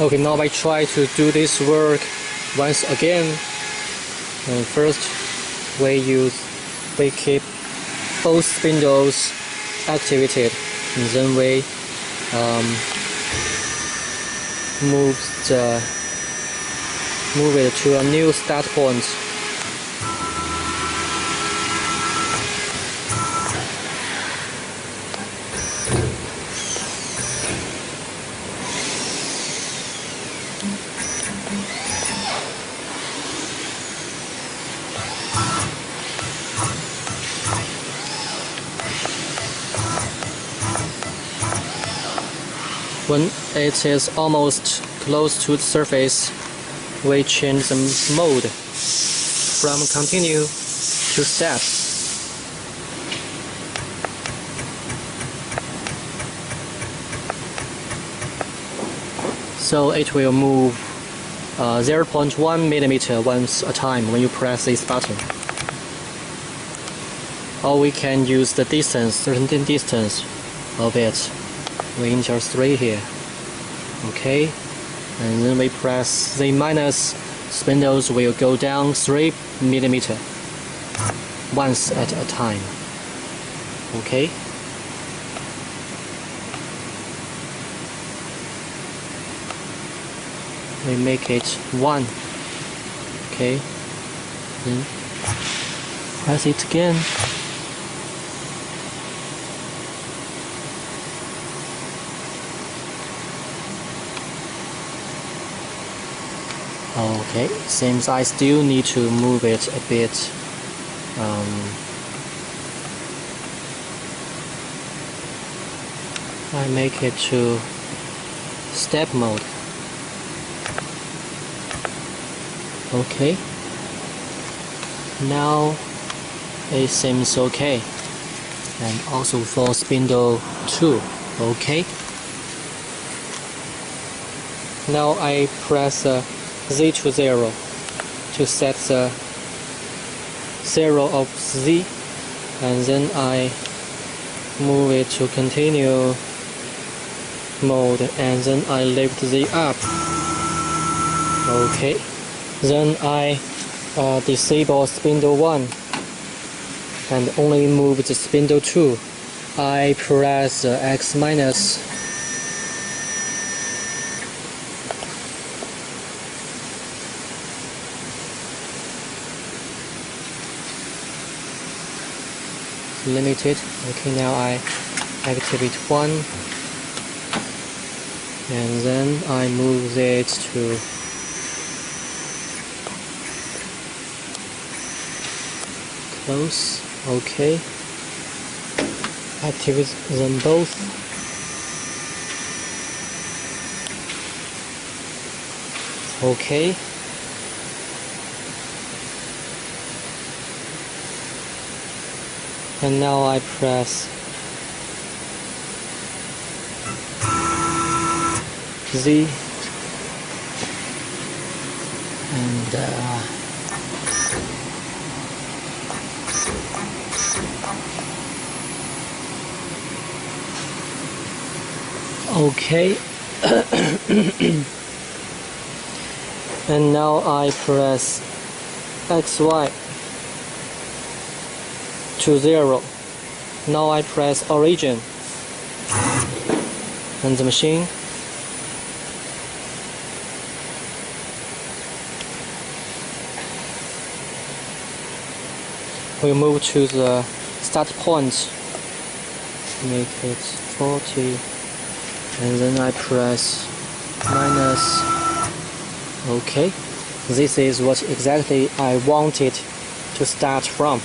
Okay, now I try to do this work once again. And first we keep both spindles activated, and then we move it to a new start point. When it is almost close to the surface, we change the mode from continue to step. So it will move 0.1 millimeter once a time when you press this button. Or we can use the distance, certain distance of it. We enter 3 here. Okay, and then we press the minus, spindles will go down 3 millimeter once at a time. Okay. We make it 1. Okay. Then press it again. Okay, seems I still need to move it a bit. I make it to step mode. Okay, now it seems okay, and also for spindle 2. Okay, now I press Z to 0 to set the 0 of Z, and then I move it to continue mode, and then I lift Z up. Okay, then I disable spindle 1 and only move the spindle 2. I press X minus. Limited. Okay, now I activate 1, and then I move it to close. Okay, activate them both. Okay, and now I press Z, and okay. And now I press XY to 0. Now I press origin, and the machine will move to the start point. Make it 40, and then I press minus. Okay, this is what exactly I wanted to start from.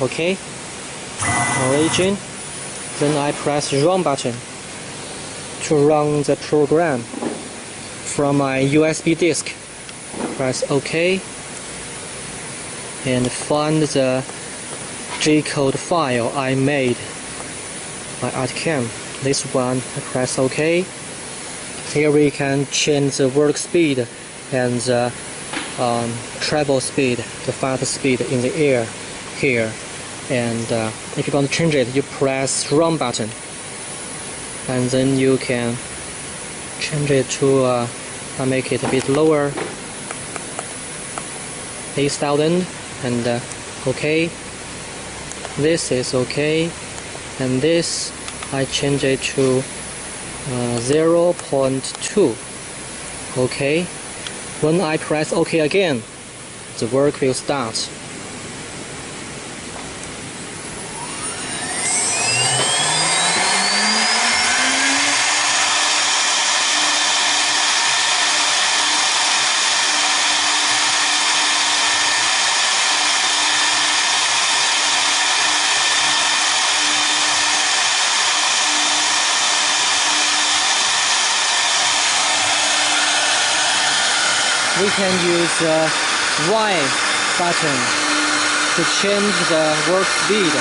Okay, origin, then I press run button to run the program from my USB disk. Press OK, and find the G-code file I made by ArtCam. This one, I press OK. Here we can change the work speed and the travel speed, the fast speed in the air here. And if you want to change it, you press run button, and then you can change it to I make it a bit lower, 8,000, and okay. This is okay, and this I change it to 0.2. Okay. When I press OK again, the work will start. We can use the Y button to change the work speed.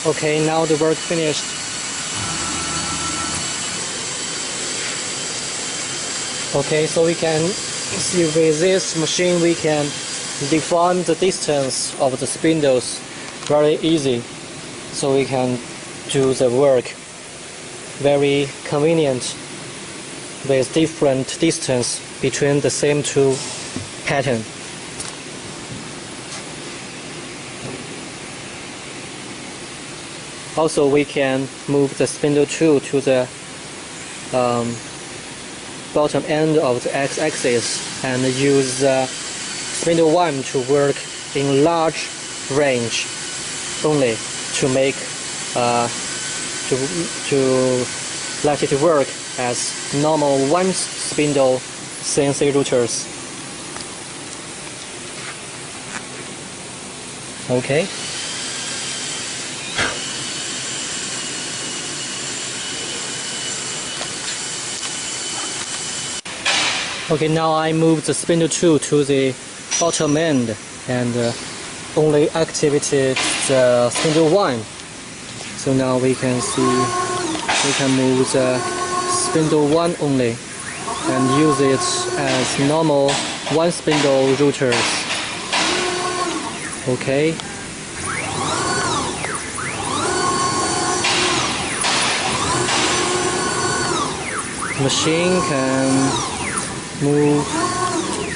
Okay, now the work finished. Okay, so we can see with this machine we can define the distance of the spindles very easy. So we can do the work very convenient with different distance between the same two pattern. Also, we can move the spindle 2 to the bottom end of the x-axis and use the spindle 1 to work in large range only to make to let it work as normal one spindle CNC routers. Okay. Okay, now I move the spindle 2 to the bottom end and only activated the spindle 1. So now we can see we can move the spindle 1 only and use it as normal one spindle routers. Okay. Machine can move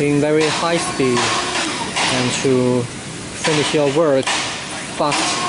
in very high speed and to finish your work fast.